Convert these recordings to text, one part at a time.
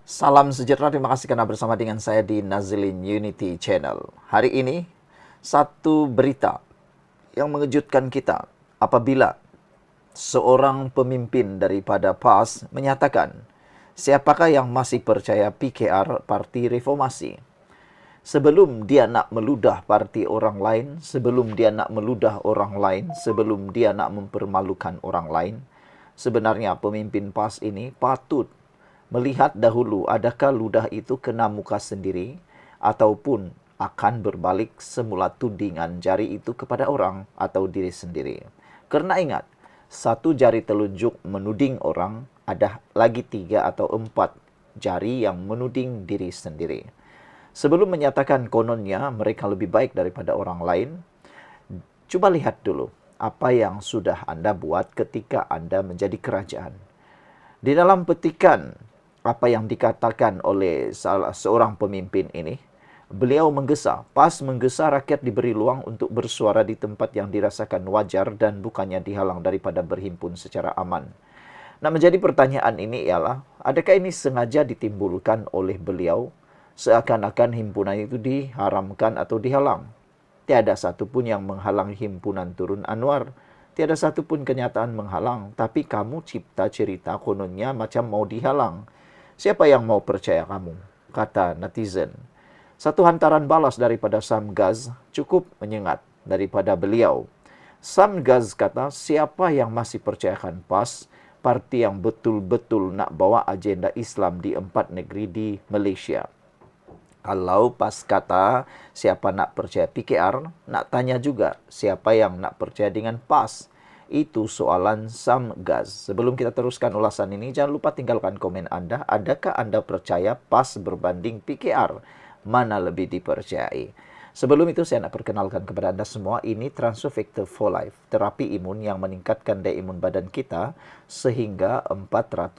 Salam sejahtera, terima kasih karena bersama dengan saya di Nazilin Unity Channel. Hari ini, satu berita yang mengejutkan kita apabila seorang pemimpin daripada PAS menyatakan, siapakah yang masih percaya PKR Parti Reformasi? Sebelum dia nak meludah parti orang lain, sebelum dia nak meludah orang lain, sebelum dia nak mempermalukan orang lain, sebenarnya pemimpin PAS ini patut melihat dahulu adakah ludah itu kena muka sendiri ataupun akan berbalik semula tudingan jari itu kepada orang atau diri sendiri. Karena ingat, satu jari telunjuk menuding orang, ada lagi 3 atau 4 jari yang menuding diri sendiri. Sebelum menyatakan kononnya mereka lebih baik daripada orang lain, coba lihat dulu apa yang sudah Anda buat ketika Anda menjadi kerajaan. Di dalam petikan apa yang dikatakan oleh salah seorang pemimpin ini, beliau menggesa, PAS menggesa rakyat diberi luang untuk bersuara di tempat yang dirasakan wajar dan bukannya dihalang daripada berhimpun secara aman. Nah, menjadi pertanyaan ini ialah, adakah ini sengaja ditimbulkan oleh beliau seakan-akan himpunan itu diharamkan atau dihalang? Tiada satu pun yang menghalang himpunan Turun Anwar. Tiada satu pun kenyataan menghalang. Tapi kamu cipta cerita kononnya macam mau dihalang. Siapa yang mau percaya kamu? Kata netizen. Satu hantaran balas daripada Sam Gaz cukup menyengat daripada beliau. Sam Gaz kata, siapa yang masih percayakan PAS, parti yang betul-betul nak bawa agenda Islam di 4 negeri di Malaysia. Kalau PAS kata siapa nak percaya PKR, nak tanya juga siapa yang nak percaya dengan PAS. Itu soalan Sam Gaz. Sebelum kita teruskan ulasan ini, jangan lupa tinggalkan komen Anda. Adakah Anda percaya PAS berbanding PKR? Mana lebih dipercayai? Sebelum itu saya nak perkenalkan kepada Anda semua, ini Transfer Factor for Life, terapi imun yang meningkatkan daya imun badan kita sehingga 400%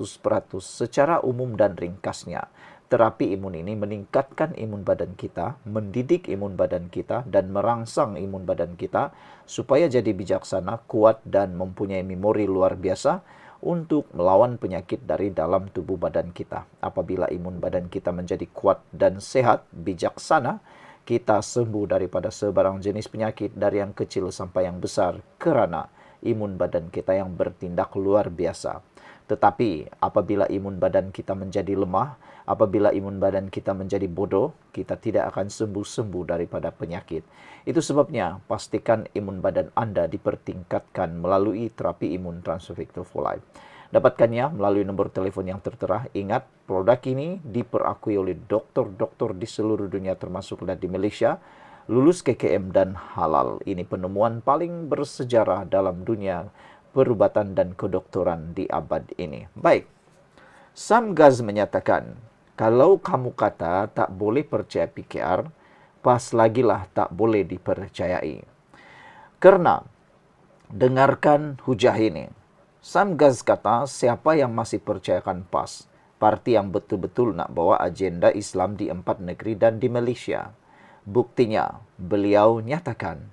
secara umum dan ringkasnya. Terapi imun ini meningkatkan imun badan kita, mendidik imun badan kita, dan merangsang imun badan kita supaya jadi bijaksana, kuat, dan mempunyai memori luar biasa untuk melawan penyakit dari dalam tubuh badan kita. Apabila imun badan kita menjadi kuat dan sehat, bijaksana, kita sembuh daripada sebarang jenis penyakit dari yang kecil sampai yang besar kerana imun badan kita yang bertindak luar biasa. Tetapi apabila imun badan kita menjadi lemah, apabila imun badan kita menjadi bodoh, kita tidak akan sembuh-sembuh daripada penyakit. Itu sebabnya pastikan imun badan Anda dipertingkatkan melalui terapi imun Transfer Factor for Life. Dapatkannya melalui nombor telefon yang tertera. Ingat, produk ini diperakui oleh doktor-doktor di seluruh dunia termasuk di Malaysia, lulus KKM dan halal. Ini penemuan paling bersejarah dalam dunia perubatan dan kedokteran di abad ini. Baik, Sam Gaz menyatakan, kalau kamu kata tak boleh percaya PKR, PAS lagilah tak boleh dipercayai. Karena, dengarkan hujah ini. Sam Gaz kata, siapa yang masih percayakan PAS, parti yang betul-betul nak bawa agenda Islam di 4 negeri dan di Malaysia. Buktinya, beliau nyatakan,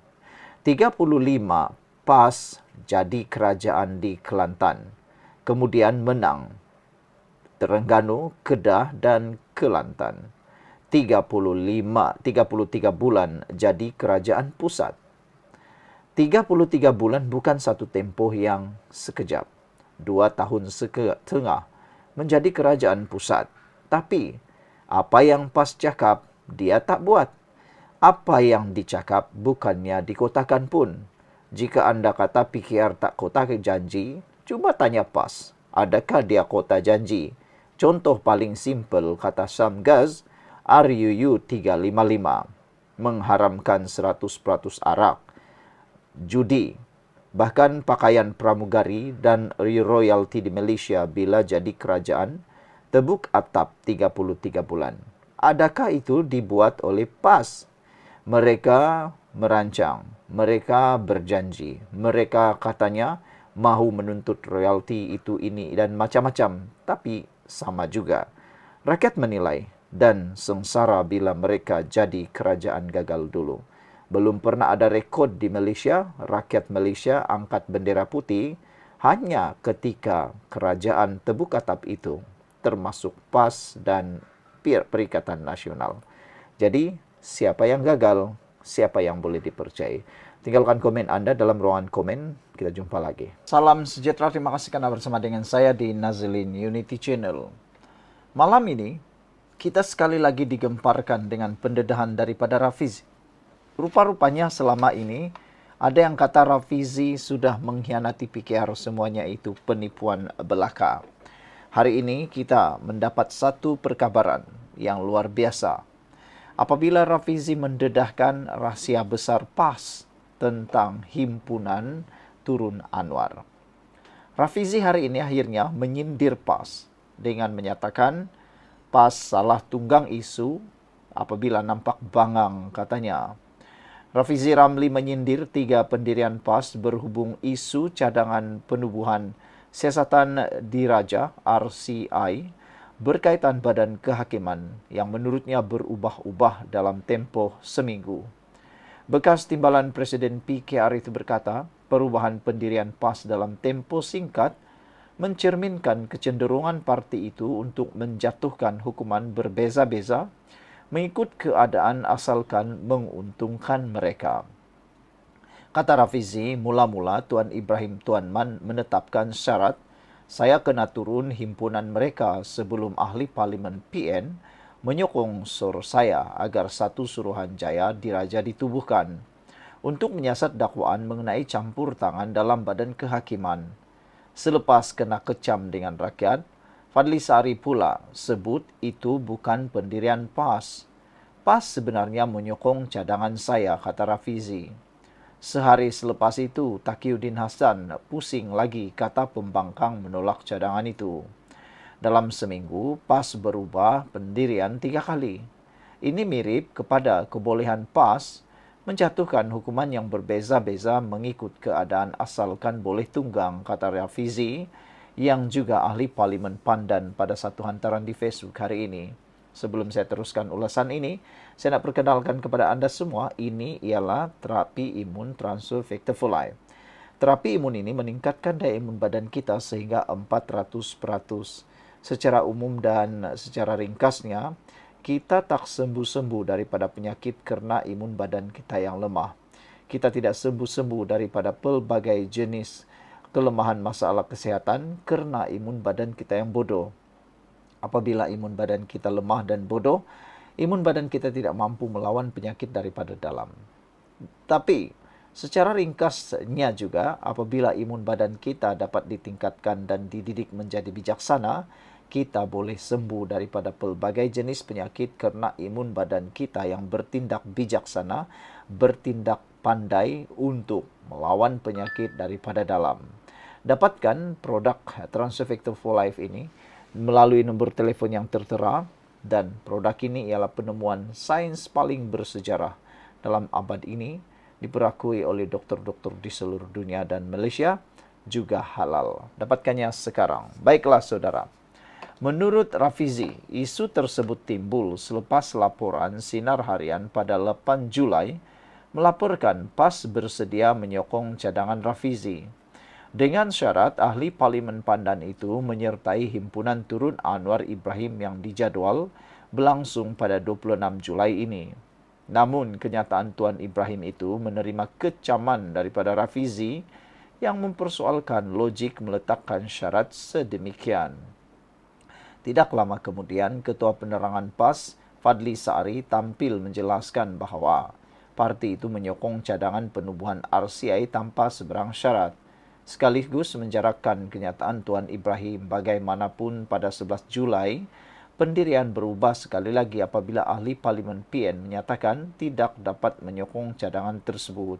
35 PAS jadi kerajaan di Kelantan. Kemudian menang Terengganu, Kedah dan Kelantan. 33 bulan jadi kerajaan pusat. 33 bulan bukan satu tempoh yang sekejap. 2 tahun setengah menjadi kerajaan pusat. Tapi apa yang PAS cakap, dia tak buat. Apa yang dicakap bukannya dikotakan pun. Jika Anda kata PKR tak kotak janji, cuba tanya PAS, adakah dia kota janji? Contoh paling simple, kata Sam Gaz, RUU 355, mengharamkan 100% arak, judi, bahkan pakaian pramugari dan royalty di Malaysia bila jadi kerajaan, tebuk atap 33 bulan. Adakah itu dibuat oleh PAS? Mereka merancang, mereka berjanji, mereka katanya mahu menuntut royalti itu ini dan macam-macam, tapi sama juga. Rakyat menilai dan sengsara bila mereka jadi kerajaan gagal dulu. Belum pernah ada rekod di Malaysia, rakyat Malaysia angkat bendera putih hanya ketika kerajaan tebuk atap itu termasuk PAS dan Perikatan Nasional. Jadi, siapa yang gagal, siapa yang boleh dipercayai. Tinggalkan komen Anda dalam ruangan komen. Kita jumpa lagi. Salam sejahtera, terima kasih karena bersama dengan saya di Nazilin Unity Channel. Malam ini, kita sekali lagi digemparkan dengan pendedahan daripada Rafizi. Rupa-rupanya selama ini, ada yang kata Rafizi sudah mengkhianati PKR, semuanya itu penipuan belaka. Hari ini kita mendapat satu perkabaran yang luar biasa. Apabila Rafizi mendedahkan rahasia besar PAS tentang himpunan turun Anwar. Rafizi hari ini akhirnya menyindir PAS dengan menyatakan PAS salah tunggang isu apabila nampak bangang katanya. Rafizi Ramli menyindir 3 pendirian PAS berhubung isu cadangan penubuhan siasatan diraja RCI berkaitan badan kehakiman yang menurutnya berubah-ubah dalam tempoh seminggu. Bekas timbalan Presiden PKR itu berkata, perubahan pendirian PAS dalam tempo singkat mencerminkan kecenderungan parti itu untuk menjatuhkan hukuman berbeza-beza mengikut keadaan asalkan menguntungkan mereka. Kata Rafizi, mula-mula Tuan Ibrahim Tuan Man menetapkan syarat saya kena turun himpunan mereka sebelum ahli parlimen PN menyokong suruh saya agar satu Suruhanjaya Diraja ditubuhkan untuk menyiasat dakwaan mengenai campur tangan dalam badan kehakiman. Selepas kena kecam dengan rakyat, Fadli Sari pula sebut itu bukan pendirian PAS. PAS sebenarnya menyokong cadangan saya, kata Rafizi. Sehari selepas itu, Taqiyuddin Hasan pusing lagi kata pembangkang menolak cadangan itu. Dalam seminggu, PAS berubah pendirian 3 kali. Ini mirip kepada kebolehan PAS menjatuhkan hukuman yang berbeza-beza mengikut keadaan asalkan boleh tunggang, kata Rafizi, yang juga ahli parlimen Pandan pada satu hantaran di Facebook hari ini. Sebelum saya teruskan ulasan ini, saya nak perkenalkan kepada Anda semua, ini ialah terapi imun transfer factor for life. Terapi imun ini meningkatkan daya imun badan kita sehingga 400%. Secara umum dan secara ringkasnya, kita tak sembuh-sembuh daripada penyakit kerana imun badan kita yang lemah. Kita tidak sembuh-sembuh daripada pelbagai jenis kelemahan masalah kesihatan kerana imun badan kita yang bodoh. Apabila imun badan kita lemah dan bodoh, imun badan kita tidak mampu melawan penyakit daripada dalam. Tapi, secara ringkasnya juga, apabila imun badan kita dapat ditingkatkan dan dididik menjadi bijaksana, kita boleh sembuh daripada pelbagai jenis penyakit kerana imun badan kita yang bertindak bijaksana, bertindak pandai untuk melawan penyakit daripada dalam. Dapatkan produk Transfer Factor for Life ini melalui nombor telefon yang tertera, dan produk ini ialah penemuan sains paling bersejarah dalam abad ini, diperakui oleh doktor-doktor di seluruh dunia dan Malaysia, juga halal. Dapatkannya sekarang. Baiklah saudara, menurut Rafizi, isu tersebut timbul selepas laporan Sinar Harian pada 8 Julai melaporkan PAS bersedia menyokong cadangan Rafizi. Dengan syarat ahli parlimen Pandan itu menyertai himpunan turun Anwar Ibrahim yang dijadual berlangsung pada 26 Julai ini. Namun kenyataan Tuan Ibrahim itu menerima kecaman daripada Rafizi yang mempersoalkan logik meletakkan syarat sedemikian. Tidak lama kemudian, Ketua Penerangan PAS Fadli Sari tampil menjelaskan bahawa parti itu menyokong cadangan penubuhan RCI tanpa seberang syarat, sekaligus menjarakkan kenyataan Tuan Ibrahim bagaimanapun pada 11 Julai, pendirian berubah sekali lagi apabila ahli parlimen PN menyatakan tidak dapat menyokong cadangan tersebut.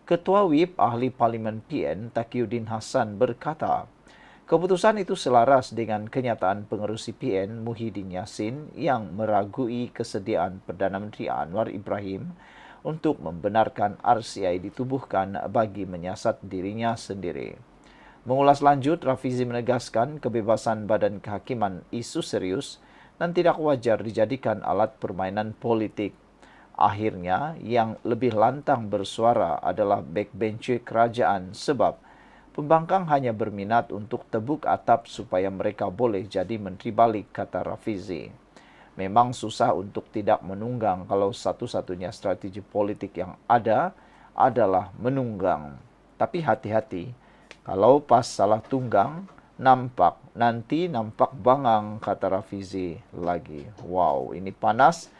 Ketua Whip ahli parlimen PN Taqiyuddin Hasan berkata, keputusan itu selaras dengan kenyataan pengerusi PN Muhyiddin Yassin yang meragui kesediaan Perdana Menteri Anwar Ibrahim untuk membenarkan RCI ditubuhkan bagi menyiasat dirinya sendiri. Mengulas lanjut, Rafizi menegaskan kebebasan badan kehakiman isu serius dan tidak wajar dijadikan alat permainan politik. Akhirnya, yang lebih lantang bersuara adalah backbencher kerajaan sebab Pembangkang hanya berminat untuk tebuk atap supaya mereka boleh jadi menteri balik, kata Rafizi. Memang susah untuk tidak menunggang kalau satu-satunya strategi politik yang ada adalah menunggang. Tapi hati-hati, kalau pas salah tunggang, nanti nampak bangang, kata Rafizi lagi. Wow, ini panas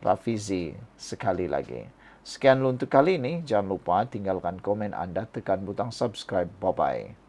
Rafizi sekali lagi. Sekian untuk kali ini. Jangan lupa tinggalkan komen Anda, tekan butang subscribe. Bye-bye.